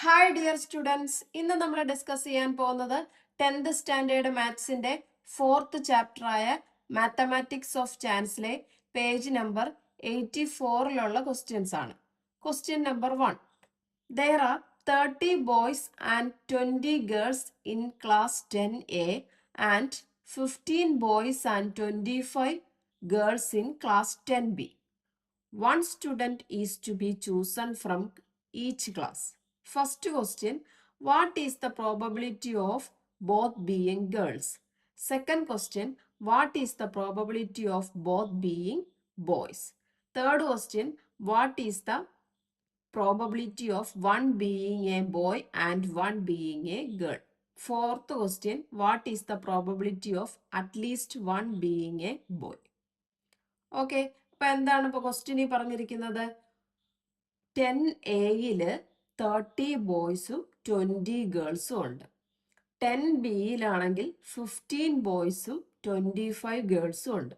Hi dear students, ഇന്ന് നമ്മൾ discuss ചെയ്യാൻ പോകുന്നത് 10th സ്റ്റാൻഡേർഡ് മാത്സിന്റെ 4th ചാപ്റ്റർ ആയ മാത്തമാറ്റിക്സ് ഓഫ് ചാൻസിലെ പേജ് നമ്പർ 84ലുള്ള ക്വസ്റ്റ്യൻസ് ആണ്. Question number 1. There are 30 boys and 20 girls in class 10A and 15 boys and 25 girls in class 10B. One student is to be chosen from each class. First question, what is the probability of both being girls? Second question, what is the probability of both being boys? Third question, what is the probability of one being a boy and one being a girl? Fourth question, what is the probability of at least one being a boy? Okay, അപ്പൊ എന്താണ് ഇപ്പൊ question പറഞ്ഞിരിക്കുന്നത്? 10Aയില് 30 ബോയ്സും 20 ഗേൾസും ഉണ്ട്. 10Bയിലാണെങ്കിൽ 15 ബോയ്സും 25 ഗേൾസും ഉണ്ട്.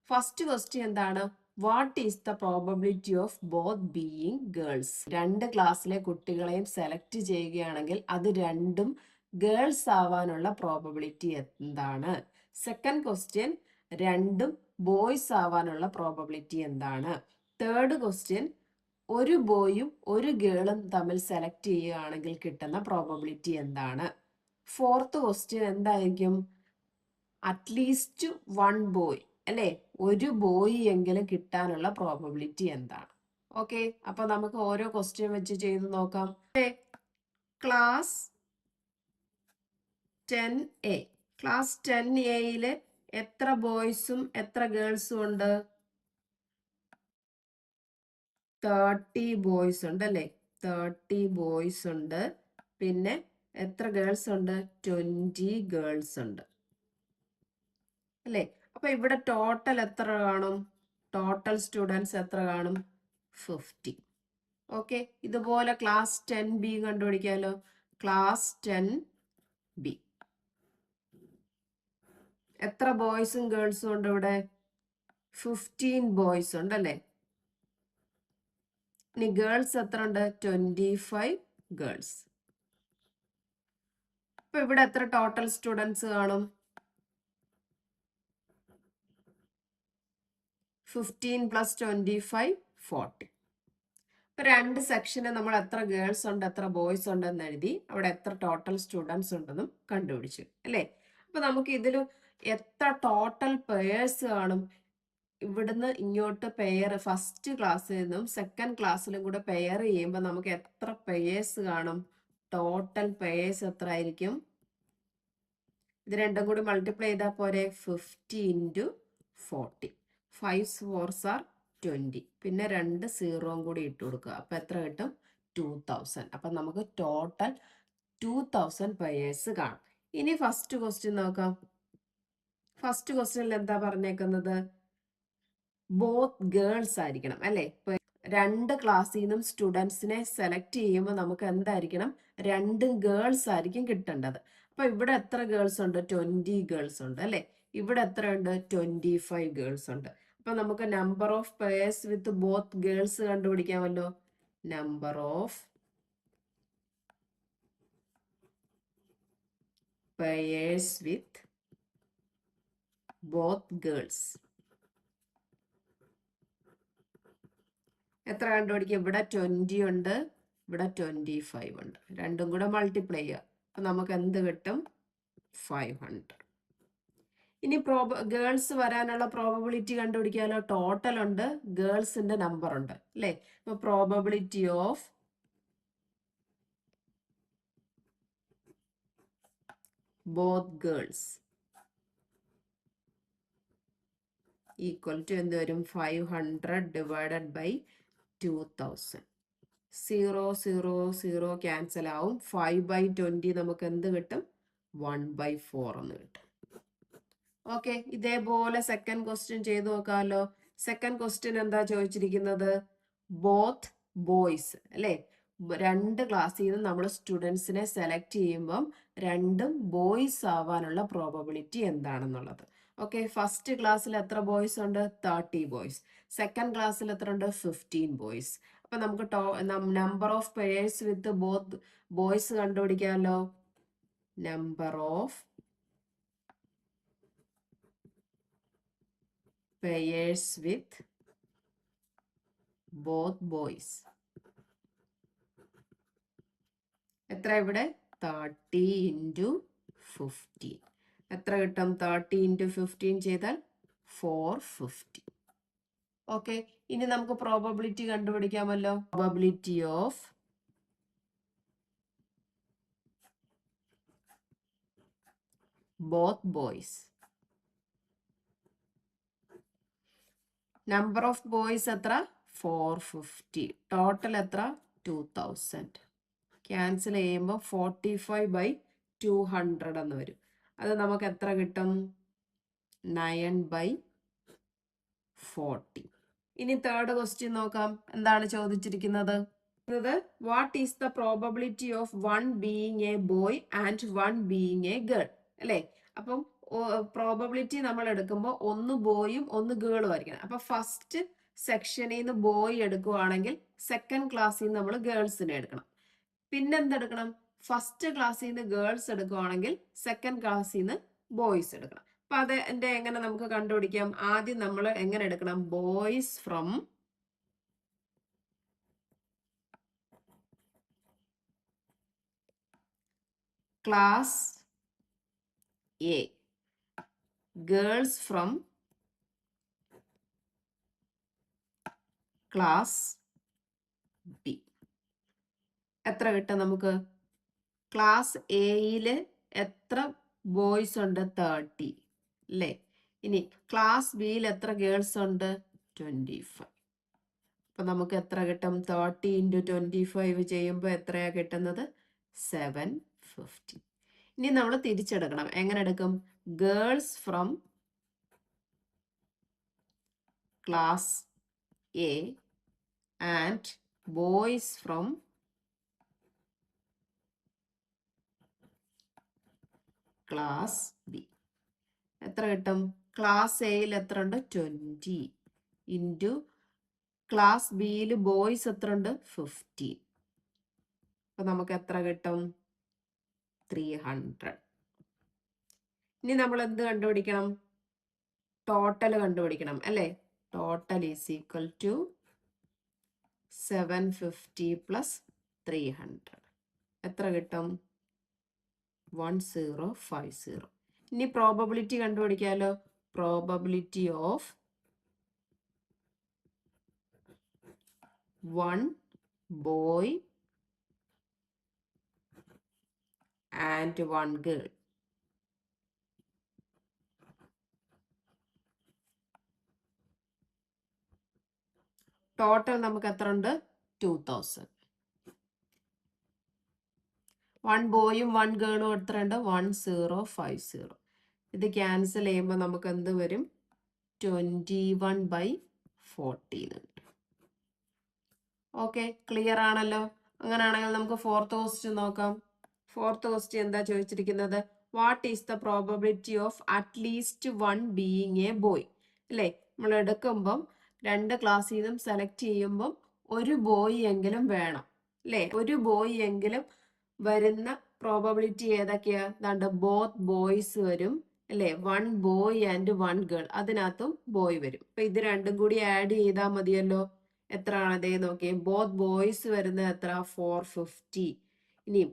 First question എന്താണ്? What is the probability of both being girls? രണ്ട് ക്ലാസ്സിലെ കുട്ടികളെയും സെലക്ട് ചെയ്യുകയാണെങ്കിൽ അത് രണ്ടും ഗേൾസ് ആവാനുള്ള പ്രോബബിലിറ്റി എന്താണ്? സെക്കൻഡ് ക്വസ്റ്റ്യൻ, രണ്ടും ബോയ്സ് ആവാനുള്ള പ്രോബബിലിറ്റി എന്താണ്? തേർഡ് ക്വസ്റ്റ്യൻ, ഒരു ബോയും ഒരു ഗേളും തമ്മിൽ സെലക്ട് ചെയ്യുകയാണെങ്കിൽ കിട്ടുന്ന പ്രോബബിലിറ്റി എന്താണ്? ഫോർത്ത് ക്വസ്റ്റ്യൻ എന്തായിരിക്കും? അറ്റ്ലീസ്റ്റ് വൺ ബോയ്, അല്ലെ, ഒരു ബോയ് എങ്കിലും കിട്ടാനുള്ള പ്രോബബിലിറ്റി എന്താണ്? ഓക്കെ, അപ്പൊ നമുക്ക് ഓരോ ക്വസ്റ്റ്യൻ വെച്ച് ചെയ്ത് നോക്കാം. ക്ലാസ് 10A, ക്ലാസ് 10Aയില് എത്ര ബോയ്സും എത്ര ഗേൾസും ഉണ്ട്? 30 ബോയ്സ് ഉണ്ട്, അല്ലെ? 30 ബോയ്സ് ഉണ്ട്. പിന്നെ എത്ര ഗേൾസ് ഉണ്ട്? 20 ഗേൾസ് ഉണ്ട്, അല്ലെ? അപ്പൊ ഇവിടെ ടോട്ടൽ എത്ര കാണും? ടോട്ടൽ സ്റ്റുഡൻസ് എത്ര കാണും? 50. ഓക്കെ, ഇതുപോലെ ക്ലാസ് 10B കണ്ടുപിടിക്കാലോ. ക്ലാസ് 10B എത്ര ബോയ്സും ഗേൾസും ഉണ്ട്? ഇവിടെ 15 ബോയ്സ് ഉണ്ട്, അല്ലെ? ഇനി ഗേൾസ് എത്ര ഉണ്ട്? 25 ഗേൾസ്. അപ്പൊ ഇവിടെ എത്ര ടോട്ടൽ സ്റ്റുഡൻസ് കാണും? 15 + 25 40. ഇപ്പൊ രണ്ട് സെക്ഷന് നമ്മൾ എത്ര ഗേൾസ് ഉണ്ട് എത്ര ബോയ്സ് ഉണ്ടെന്ന് എഴുതി, അവിടെ എത്ര ടോട്ടൽ സ്റ്റുഡൻസ് ഉണ്ടെന്നും കണ്ടുപിടിച്ചു, അല്ലേ? അപ്പൊ നമുക്ക് ഇതിൽ എത്ര ടോട്ടൽ പെയേഴ്സ് കാണും? ഇവിടുന്ന് ഇങ്ങോട്ട് പെയർ ഫസ്റ്റ് ക്ലാസ്സിൽ നിന്നും സെക്കൻഡ് ക്ലാസ്സിലും കൂടെ പെയർ ചെയ്യുമ്പോൾ നമുക്ക് എത്ര പെയേഴ്സ് കാണും? ടോട്ടൽ പെയേഴ്സ് എത്ര ആയിരിക്കും? ഇത് രണ്ടും കൂടി മൾട്ടിപ്ലൈ ചെയ്താൽ പോരെ? 50 × 40. 5 4s are 20. പിന്നെ 2 സീറോയും കൂടി ഇട്ട് കൊടുക്കുക. അപ്പൊ എത്ര കിട്ടും? 2000. അപ്പൊ നമുക്ക് ടോട്ടൽ 2000 പെയേഴ്സ് കാണും. ഇനി ഫസ്റ്റ് ക്വസ്റ്റ്യൻ നോക്കാം. ഫസ്റ്റ് ക്വസ്റ്റ്യനിൽ എന്താ പറഞ്ഞേക്കുന്നത്? ബോത്ത് ഗേൾസ് ആയിരിക്കണം, അല്ലെ? ഇപ്പൊ രണ്ട് ക്ലാസ്സിൽ നിന്നും സ്റ്റുഡൻസിനെ സെലക്ട് ചെയ്യുമ്പോൾ നമുക്ക് എന്തായിരിക്കണം? രണ്ടും ഗേൾസ് ആയിരിക്കും കിട്ടേണ്ടത്. അപ്പൊ ഇവിടെ എത്ര ഗേൾസ് ഉണ്ട്? 20 ഗേൾസ് ഉണ്ട്, അല്ലെ? ഇവിടെ എത്ര ഉണ്ട്? 25 ഗേൾസ് ഉണ്ട്. അപ്പൊ നമുക്ക് number of pairs with both girls കണ്ടുപിടിക്കാമല്ലോ. Number of pairs with both girls എത്ര കണ്ടുപിടിക്കുക? ഇവിടെ 20 ഉണ്ട്, ഇവിടെ 25 ഉണ്ട്. രണ്ടും കൂടെ മൾട്ടിപ്ലൈ ചെയ്യുക. അപ്പൊ നമുക്ക് എന്ത് കിട്ടും? 500. ഇനി ഗേൾസ് വരാനുള്ള പ്രോബബിലിറ്റി കണ്ടുപിടിക്കാമല്ലോ. ടോട്ടൽ ഉണ്ട്, ഗേൾസിന്റെ നമ്പർ ഉണ്ട്, അല്ലെ? അപ്പൊ probability of both girls equal to എന്ത് വരും? 500 ഡിവൈഡഡ് ബൈ 2000. 0 0 0 ക്യാൻസൽ ആവും. 5/20 നമുക്ക് എന്ത് കിട്ടും? 1/4 എന്ന് കിട്ടും. ഓക്കെ, ഇതേപോലെ സെക്കൻഡ് ക്വസ്റ്റ്യൻ ചെയ്ത് നോക്കാമല്ലോ. സെക്കൻഡ് ക്വസ്റ്റ്യൻ എന്താ ചോദിച്ചിരിക്കുന്നത്? ബോത്ത് ബോയ്സ്, അല്ലെ? രണ്ട് ക്ലാസ്സിൽ നിന്ന് നമ്മൾ സ്റ്റുഡൻസിനെ സെലക്ട് ചെയ്യുമ്പം രണ്ടും ബോയ്സ് ആവാനുള്ള പ്രോബബിലിറ്റി എന്താണെന്നുള്ളത്. ഓക്കെ, ഫസ്റ്റ് ക്ലാസ്സിൽ എത്ര ബോയ്സ് ഉണ്ട്? 30 ബോയ്സ്. സെക്കൻഡ് ക്ലാസ്സിൽ എത്ര ഉണ്ട്? 15 ബോയ്സ്. അപ്പൊ നമുക്ക് number of pairs with both boys കണ്ടുപിടിക്കാമല്ലോ. Number of pairs with both boys എത്ര? ഇവിടെ 30 ഇൻറ്റു 15. എത്ര കിട്ടും? 30 ഇൻറ്റു 15 ചെയ്താൽ 450. ഓക്കെ, ഇനി നമുക്ക് പ്രോബബിലിറ്റി കണ്ടുപിടിക്കാമല്ലോ. Probability of both boys. Number of boys എത്ര? 450. ടോട്ടൽ എത്ര? 2000. ക്യാൻസൽ ചെയ്യുമ്പോൾ 45/200 എന്ന് വരും. അത് നമുക്ക് എത്ര കിട്ടും? 9/40. ഇനി തേർഡ് ക്വസ്റ്റ്യൻ നോക്കാം. എന്താണ് ചോദിച്ചിരിക്കുന്നത്? What is the probability of 1 being A boy and 1 being A girl? അല്ലേ? അപ്പം പ്രോബബിലിറ്റി നമ്മൾ എടുക്കുമ്പോൾ ഒന്ന് ബോയും ഒന്ന് ഗേളും ആയിരിക്കണം. അപ്പൊ ഫസ്റ്റ് സെക്ഷനിൽ നിന്ന് ബോയ് എടുക്കുവാണെങ്കിൽ സെക്കൻഡ് ക്ലാസ്സിൽ നിന്ന് നമ്മൾ ഗേൾസിനെ എടുക്കണം. പിന്നെന്തെടുക്കണം? ഫസ്റ്റ് ക്ലാസ്സിൽ നിന്ന് ഗേൾസ് എടുക്കുവാണെങ്കിൽ സെക്കൻഡ് ക്ലാസ്സിൽ നിന്ന് ബോയ്സ് എടുക്കണം. അപ്പൊ അത് എങ്ങനെ നമുക്ക് കണ്ടുപിടിക്കാം? ആദ്യം നമ്മൾ എങ്ങനെ എടുക്കണം? Boys from class A, girls from class B. എത്ര കിട്ടും നമുക്ക്? ക്ലാസ് എയില് എത്ര ബോയ്സ് ഉണ്ട്? 30 അല്ലേ? ഇനി ക്ലാസ് ബിയിൽ എത്ര ഗേൾസ് ഉണ്ട്? 25. അപ്പൊ നമുക്ക് എത്ര കിട്ടും? 30 ഇൻറ്റു 25 ചെയ്യുമ്പോൾ എത്രയാ കിട്ടുന്നത്? 750. ഇനി നമ്മൾ തിരിച്ചെടുക്കണം. എങ്ങനെ എടുക്കും? Girls from class A and boys from class B. എത്ര കിട്ടും? ക്ലാസ് എയിൽ എത്ര ഉണ്ട്? 20 ഇൻറ്റു ക്ലാസ് ബിയിൽ ബോയ്സ് എത്ര ഉണ്ട്? 15. അപ്പൊ നമുക്ക് എത്ര കിട്ടും? 300. ഇനി നമ്മൾ എന്ത് കണ്ടുപിടിക്കണം? ടോട്ടൽ കണ്ടുപിടിക്കണം അല്ലേ? Total is equal to 750 plus 300. എത്ര കിട്ടും? 1050. ഇനി പ്രോബബിലിറ്റി കണ്ടുപിടിക്കാലോ. Probability of 1 boy and 1 girl. Total നമുക്ക് എത്ര ഉണ്ട്? 2000. 1 ബോയും 1 ഗേളും എത്ര ഉണ്ട്? 1050. ഇത് ക്യാൻസൽ ചെയ്യുമ്പോൾ നമുക്ക് എന്ത് വരും? 21/14. ഓക്കെ, ക്ലിയർ ആണല്ലോ? അങ്ങനെയാണെങ്കിൽ നമുക്ക് ഫോർത്ത് ക്വസ്റ്റ്യൻ നോക്കാം. ഫോർത്ത് ക്വസ്റ്റ്യൻ എന്താ ചോദിച്ചിരിക്കുന്നത്? What is the probability of at least 1 being A boy? അല്ലേ? നമ്മൾ എടുക്കുമ്പം 2 ക്ലാസ്സിൽ നിന്നും സെലക്ട് ചെയ്യുമ്പം ഒരു ബോയ് എങ്കിലും വേണം അല്ലേ? ഒരു ബോയ് എങ്കിലും വരുന്ന പ്രോബബിലിറ്റി ഏതൊക്കെയാ? ദാണ്ട് ബോത്ത് ബോയ്സ് വരും അല്ലേ? 1 ബോയ് ആൻഡ് 1 ഗേൾ, അതിനകത്തും ബോയ് വരും. അപ്പൊ ഇത് രണ്ടും കൂടി ആഡ് ചെയ്താൽ മതിയല്ലോ. എത്ര ആണ്? അതേ നോക്കിയേ, ബോത്ത് ബോയ്സ് വരുന്നത് എത്ര? 450. ഇനിയും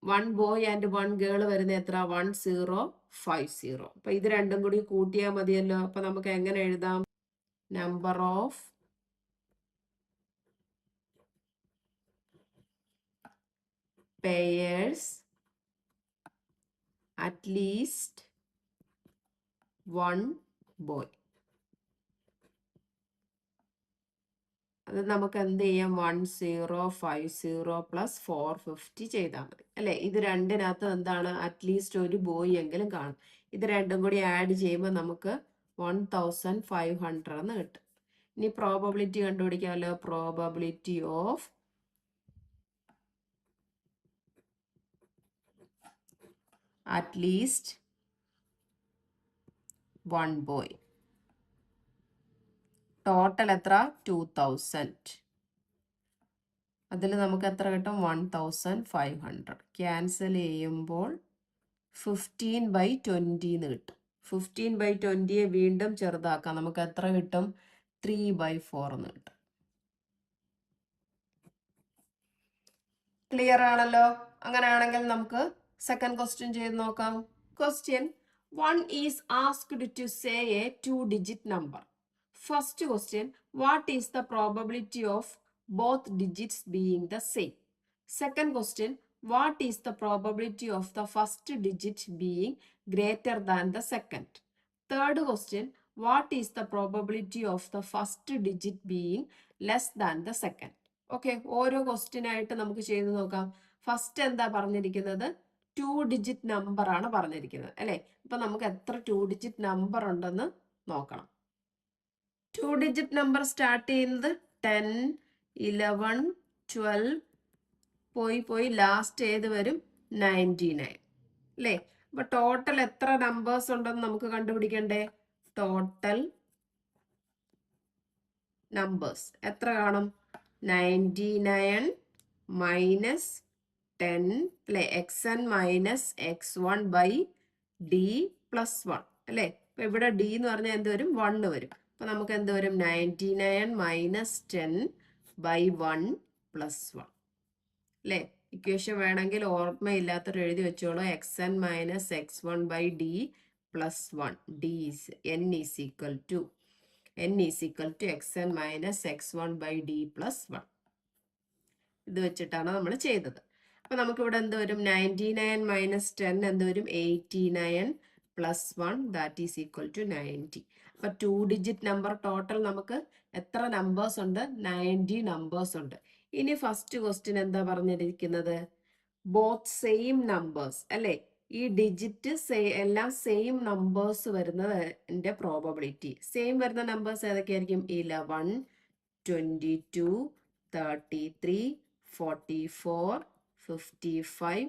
1 ബോയ് ആൻഡ് 1 ഗേൾ വരുന്ന എത്ര? 1050. അപ്പൊ ഇത് രണ്ടും കൂടി കൂട്ടിയാൽ മതിയല്ലോ. അപ്പൊ നമുക്ക് എങ്ങനെ എഴുതാം? Number of pairs at least 1 boy. അത് നമുക്ക് എന്ത് ചെയ്യാം? 1050 പ്ലസ് 450 ചെയ്താൽ മതി അല്ലെ? ഇത് രണ്ടിനകത്ത് എന്താണ്? അറ്റ്ലീസ്റ്റ് ഒരു ബോയ് എങ്കിലും കാണും. ഇത് രണ്ടും കൂടി ആഡ് ചെയ്യുമ്പോൾ നമുക്ക് 1500 എന്ന് കിട്ടും. ഇനി പ്രോബബിലിറ്റി കണ്ടുപിടിക്കാമല്ലോ. Probability of at least 1 boy. Total എത്ര? 2000. അതിൽ നമുക്ക് എത്ര കിട്ടും? 1500. ക്യാൻസൽ ചെയ്യുമ്പോൾ 15/20 എന്ന് കിട്ടും. 15/20യെ വീണ്ടും ചെറുതാക്കാം. നമുക്ക് എത്ര കിട്ടും? 3/4 എന്ന് കിട്ടും. ക്ലിയർ ആണല്ലോ? അങ്ങനെയാണെങ്കിൽ നമുക്ക് സെക്കൻഡ് ക്വസ്റ്റ്യൻ ചെയ്ത് നോക്കാം. Question 1 is asked to say a 2-digit number. First question, what is the probability of both digits being the same? Second question, what is the probability of the first digit being greater than the second? Third question, what is the probability of the first digit being less than the second? Okay, ഓരോ question ആയിട്ട് നമുക്ക് ചെയ്ത് നോക്കാം. First എന്താ പറഞ്ഞിരിക്കുന്നത്? 2-digit number ആണ് പറഞ്ഞിരിക്കുന്നത് അല്ലെ. അപ്പൊ നമുക്ക് എത്ര 2-digit നമ്പർ ഉണ്ടെന്ന് നോക്കണം. 2-digit നമ്പർ സ്റ്റാർട്ട് ചെയ്യുന്നത് 10, 11, 12 പോയി ലാസ്റ്റ് ഏത് വരും? 99 അല്ലേ. അപ്പൊ ടോട്ടൽ എത്ര നമ്പേഴ്സ് ഉണ്ടെന്ന് നമുക്ക് കണ്ടുപിടിക്കണ്ടേ? ടോട്ടൽ നമ്പേഴ്സ് എത്ര കാണും? 99 മൈനസ് 10 അല്ലെ, xn മൈനസ് x1/d പ്ലസ് 1 അല്ലെ. അപ്പൊ ഇവിടെ d എന്ന് പറഞ്ഞാൽ എന്ത് വരും? 1 വരും. അപ്പൊ നമുക്ക് എന്ത് വരും? 99 മൈനസ് 10/1 പ്ലസ് 1 അല്ലെ. ഇക്വേഷൻ വേണമെങ്കിൽ ഓർമ്മയില്ലാത്തവർ എഴുതി വെച്ചോളൂ. xn minus x1/d plus 1 n is equal to xn minus x1/d plus 1. ഇത് വെച്ചിട്ടാണ് നമ്മൾ ചെയ്തത്. അപ്പൊ നമുക്കിവിടെ എന്ത് വരും? 99 മൈനസ് 10 എന്ത് വരും? 89 plus 1 that is equal to 90. അപ്പൊ 2-digit നമ്പർ ടോട്ടൽ നമുക്ക് എത്ര നമ്പേഴ്സ് ഉണ്ട്? 90 നമ്പേഴ്സ് ഉണ്ട്. ഇനി ഫസ്റ്റ് ക്വസ്റ്റ്യൻ എന്താ പറഞ്ഞിരിക്കുന്നത്? ബോത്ത് സെയിം നമ്പേഴ്സ് അല്ലെ. ഈ ഡിജിറ്റ് എല്ലാം സെയിം നമ്പേഴ്സ് വരുന്നതിന്റെ പ്രോബബിലിറ്റി. സെയിം വരുന്ന നമ്പേഴ്സ് ഏതൊക്കെയായിരിക്കും? 11, 22, 33, 44, 55,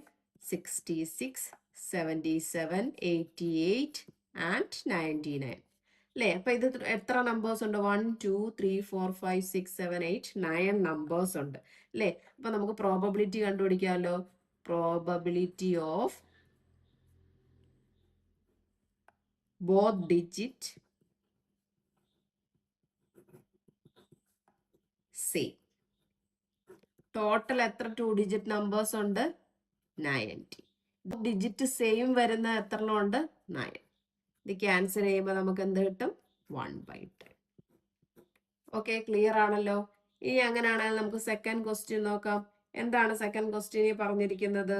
66, 77, 88 ആൻഡ് 99 അല്ലേ. അപ്പൊ ഇത് എത്ര നമ്പേഴ്സ് ഉണ്ട്? 1, 2, 3, 4, 5, 6, 7, 8, 9 നമ്പേഴ്സ് ഉണ്ട് അല്ലേ. അപ്പൊ നമുക്ക് പ്രോബബിലിറ്റി കണ്ടുപിടിക്കാമല്ലോ. Probability of both digit same. Total എത്ര 2-digit നമ്പേഴ്സ് ഉണ്ട്? 90. ഡിജിറ്റ് സെയിം വരുന്ന എത്ര ഉണ്ട്? 9. ഇത് ക്യാൻസൽ ചെയ്യുമ്പോൾ നമുക്ക് എന്ത് കിട്ടും? 1/10. ഓക്കെ, ക്ലിയർ ആണല്ലോ? ഇനി അങ്ങനെയാണെങ്കിൽ നമുക്ക് സെക്കൻഡ് ക്വസ്റ്റ്യൻ നോക്കാം. എന്താണ് സെക്കൻഡ് ക്വസ്റ്റ്യനിൽ പറഞ്ഞിരിക്കുന്നത്?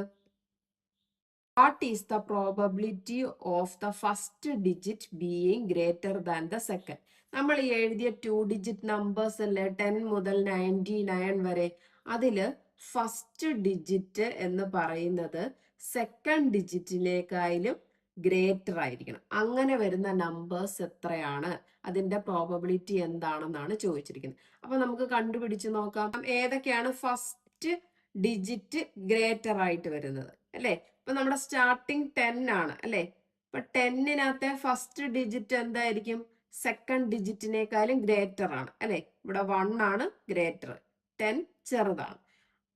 What is the probability of the first digit being greater than the second? നമ്മൾ ഈ എഴുതിയ 2-digit നമ്പേഴ്സ് അല്ലേ 10 മുതൽ 99 വരെ. അതില് ഫസ്റ്റ് ഡിജിറ്റ് എന്ന് പറയുന്നത് സെക്കൻഡ് ഡിജിറ്റിനേക്കാളും ഗ്രേറ്റർ ആയിരിക്കണം. അങ്ങനെ വരുന്ന നമ്പേഴ്സ് എത്രയാണ്? അതിന്റെ പ്രോബബിലിറ്റി എന്താണെന്നാണ് ചോദിച്ചിരിക്കുന്നത്. അപ്പൊ നമുക്ക് കണ്ടുപിടിച്ച് നോക്കാം. ഏതൊക്കെയാണ് ഫസ്റ്റ് ഡിജിറ്റ് ഗ്രേറ്റർ ആയിട്ട് വരുന്നത് അല്ലെ. ഇപ്പൊ നമ്മുടെ സ്റ്റാർട്ടിങ് 10 ആണ് അല്ലെ. ഇപ്പൊ 10-നകത്തെ ഫസ്റ്റ് ഡിജിറ്റ് എന്തായിരിക്കും? സെക്കൻഡ് ഡിജിറ്റിനേക്കാളും ഗ്രേറ്റർ ആണ് അല്ലെ. ഇവിടെ 1 ആണ് ഗ്രേറ്റർ, 10 ചെറുതാണ്.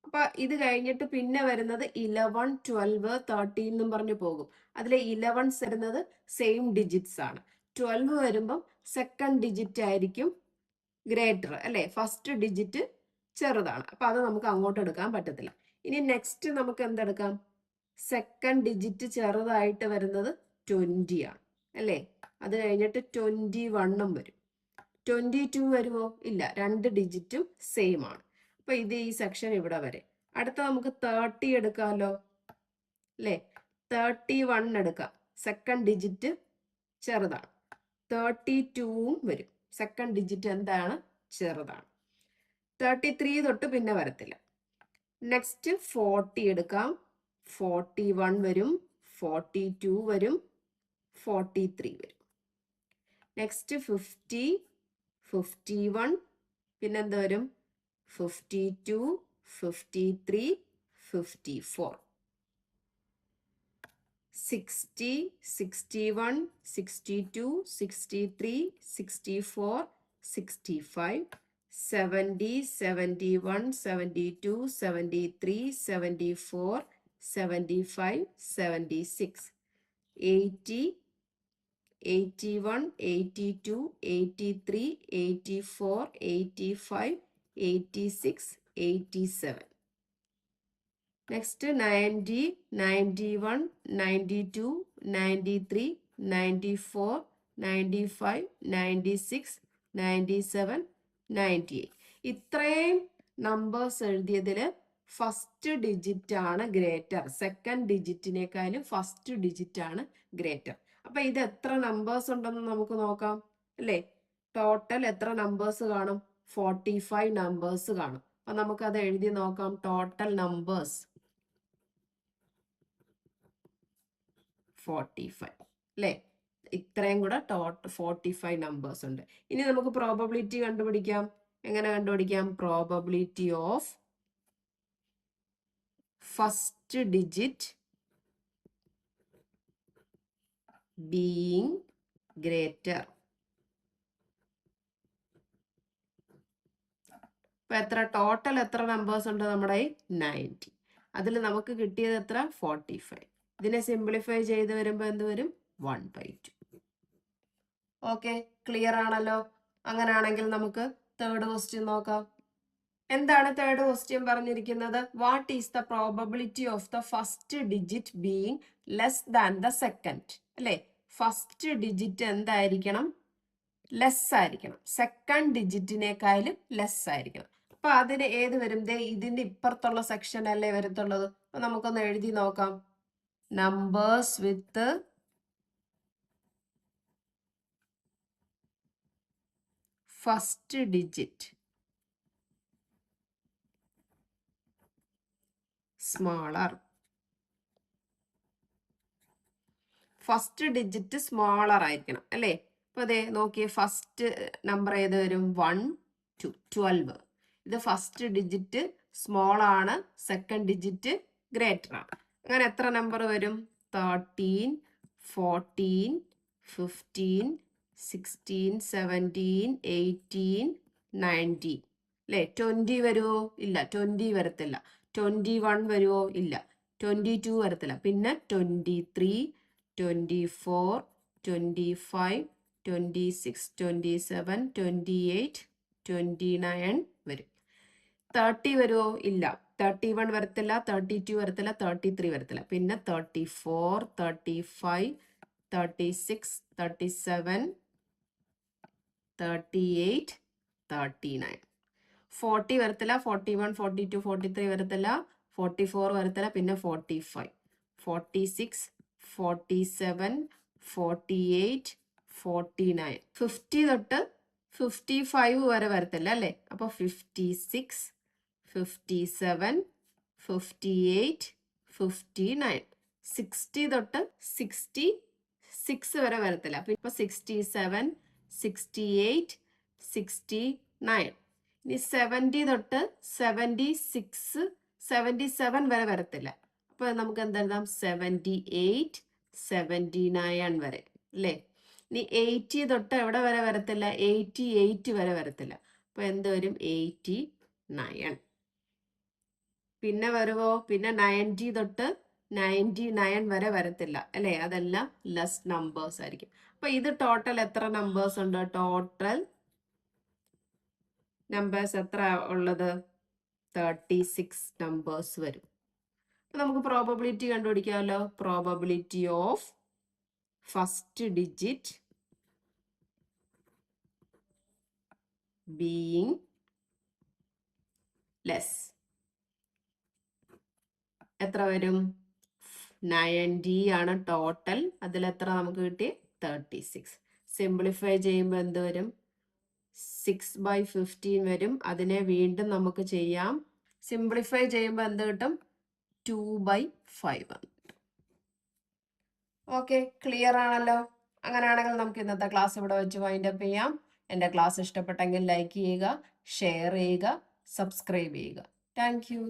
അപ്പൊ ഇത് കഴിഞ്ഞിട്ട് പിന്നെ വരുന്നത് 11, 12, 13 എന്നും പറഞ്ഞു പോകും. അതിൽ 11 വരുന്നത് സെയിം ഡിജിറ്റ്സ് ആണ്. 12 വരുമ്പം സെക്കൻഡ് ഡിജിറ്റ് ആയിരിക്കും ഗ്രേറ്റർ അല്ലെ. ഫസ്റ്റ് ഡിജിറ്റ് ചെറുതാണ്. അപ്പൊ അത് നമുക്ക് അങ്ങോട്ട് എടുക്കാൻ പറ്റത്തില്ല. ഇനി നെക്സ്റ്റ് നമുക്ക് എന്തെടുക്കാം? സെക്കൻഡ് ഡിജിറ്റ് ചെറുതായിട്ട് വരുന്നത് 20 ആണ് അല്ലേ. അത് കഴിഞ്ഞിട്ട് 21 വരും. 22 വരുമോ? ഇല്ല, 2 ഡിജിറ്റും സെയിം ആണ്. അപ്പൊ ഇത് ഈ സെക്ഷൻ ഇവിടെ വരെ. അടുത്ത നമുക്ക് 30 എടുക്കാമല്ലോ അല്ലേ. 31 എടുക്കാം, സെക്കൻഡ് ഡിജിറ്റ് ചെറുതാണ്. 32 വരും, സെക്കൻഡ് ഡിജിറ്റ് എന്താണ്? ചെറുതാണ്. 33 തൊട്ട് പിന്നെ വരത്തില്ല. നെക്സ്റ്റ് 40 എടുക്കാം, 41 വരും, 42 വരും, 43 വരും. നെക്സ്റ്റ് 50, 51, പിന്നെന്ത് വരും? 52, 53, 54. 60, 61, 62, 63, 64, 65, 70, 71, 72, 73, 74, 75, 76, 80, 81, 82, 83, 84, 85, 86, 87. Next 90, 91, 92, 93, 94, 95, 96, 97, 98. ഇത്രയും നമ്പേഴ്സ് എഴുതിയതിൽ ഫസ്റ്റ് ഡിജിറ്റ് ആണ് ഗ്രേറ്റർ. സെക്കൻഡ് ഡിജിറ്റിനേക്കാളും ഫസ്റ്റ് ഡിജിറ്റ് ആണ് ഗ്രേറ്റർ. അപ്പൊ ഇത് എത്ര നമ്പേഴ്സ് ഉണ്ടെന്ന് നമുക്ക് നോക്കാം അല്ലേ? ടോട്ടൽ എത്ര നമ്പേഴ്സ് കാണും? 45 നമ്പേഴ്സ് കാണും. അപ്പൊ നമുക്കത് എഴുതി നോക്കാം. ടോട്ടൽ നമ്പേഴ്സ് 45 അല്ലേ? ഇത്രയും കൂടെ 45 നമ്പേഴ്സ് ഉണ്ട്. ഇനി നമുക്ക് പ്രോബബിലിറ്റി കണ്ടുപിടിക്കാം. എങ്ങനെ കണ്ടുപിടിക്കാം? Probability of first digit being greater. അപ്പൊ എത്ര ടോട്ടൽ എത്ര നമ്പേഴ്സ് ഉണ്ട് നമ്മുടെ? 90. അതിൽ നമുക്ക് കിട്ടിയത് എത്ര? 45. ഇതിനെ സിംപ്ലിഫൈ ചെയ്ത് വരുമ്പോൾ എന്ത് വരും? 1/2. ഓക്കെ, ക്ലിയർ ആണല്ലോ? അങ്ങനെയാണെങ്കിൽ നമുക്ക് തേർഡ് ക്വസ്റ്റ്യൻ നോക്കാം. എന്താണ് തേർഡ് ക്വസ്റ്റ്യൻ പറഞ്ഞിരിക്കുന്നത്? What is the probability of the first digit being less than the second? അല്ലെ, ഫസ്റ്റ് ഡിജിറ്റ് എന്തായിരിക്കണം? ലെസ് ആയിരിക്കണം. സെക്കൻഡ് ഡിജിറ്റിനേക്കാളും ലെസ് ആയിരിക്കണം. അപ്പൊ അതിന് ഏത് വരും? ഇതിന്റെ ഇപ്പുറത്തുള്ള സെക്ഷൻ അല്ലേ വരത്തുള്ളത്. അപ്പൊ നമുക്കൊന്ന് എഴുതി നോക്കാം. Numbers with first digit smaller. First digit smaller ആയിരിക്കണം അല്ലേ? അപ്പൊ അതെ നോക്കിയേ, ഫസ്റ്റ് നമ്പർ ഏത് വരും? 1, 2, 12. ഇത് ഫസ്റ്റ് ഡിജിറ്റ് സ്മോൾ ആണ്, സെക്കൻഡ് ഡിജിറ്റ് ഗ്രേറ്റർ ആണ്. അങ്ങനെ എത്ര നമ്പർ വരും? 13, 14, 15, 16, 17, 18, 19 അല്ലേ? 20 വരുമോ? ഇല്ല, 20 വരത്തില്ല. 21 വരുമോ? ഇല്ല. 22 വരത്തില്ല. പിന്നെ 23, 24, 25, 26, 27, 28, 29 വരും. 30 വരുമോ? ഇല്ല. 31 വരത്തില്ല, 32 വരത്തില്ല, 33 വരത്തില്ല. പിന്നെ 34, 35, 36, 37, 38, 39. 40 വരത്തില്ല, 41, 42, 43 വരത്തില്ല, 44 വരത്തില്ല. പിന്നെ 45, 46, 47, 48, 49. 50 തൊട്ട് 55 വരെ വരത്തില്ല അല്ലേ? അപ്പൊ 56, 57, 58, 59. 60 തൊട്ട് 66 വരെ വരത്തില്ല. അപ്പൊ ഇപ്പൊ 67, 68, 69. ഇനി 70 തൊട്ട് 76, 77 വരെ വരത്തില്ല. അപ്പൊ നമുക്ക് എന്തെഴുതാം? 78, 79 വരെ അല്ലേ? ഇനി 80 തൊട്ട് എവിടെ വരെ വരത്തില്ല? 88 വരെ വരത്തില്ല. അപ്പൊ എന്ത് വരും? 89. പിന്നെ വരുമോ? പിന്നെ 90 തൊട്ട് 99 വരെ വരത്തില്ല അല്ലേ? അതെല്ലാം ലെസ് നമ്പേഴ്സ് ആയിരിക്കും. അപ്പൊ ഇത് ടോട്ടൽ എത്ര നമ്പേഴ്സ് ഉണ്ട്? ടോട്ടൽ നമ്പേഴ്സ് എത്ര ഉള്ളത്? 36 നമ്പേഴ്സ് വരും. നമുക്ക് പ്രോബബിലിറ്റി കണ്ടുപിടിക്കാമല്ലോ. Probability of first digit being less എത്ര വരും? 90 ആണ് ടോട്ടൽ. അതിൽ എത്ര നമുക്ക് കിട്ടി? 36. സിംപ്ലിഫൈ ചെയ്യുമ്പോൾ എന്ത് വരും? 6/15 വരും. അതിനെ വീണ്ടും നമുക്ക് ചെയ്യാം. സിംപ്ലിഫൈ ചെയ്യുമ്പോൾ എന്ത് കിട്ടും? 2/5. ഓക്കെ, ക്ലിയർ ആണല്ലോ? അങ്ങനെയാണെങ്കിൽ നമുക്ക് ഇന്നത്തെ ക്ലാസ് ഇവിടെ വെച്ച് വൈൻഡ് അപ്പ് ചെയ്യാം. എൻ്റെ ക്ലാസ് ഇഷ്ടപ്പെട്ടെങ്കിൽ ലൈക്ക് ചെയ്യുക, ഷെയർ ചെയ്യുക, സബ്സ്ക്രൈബ് ചെയ്യുക. Thank you.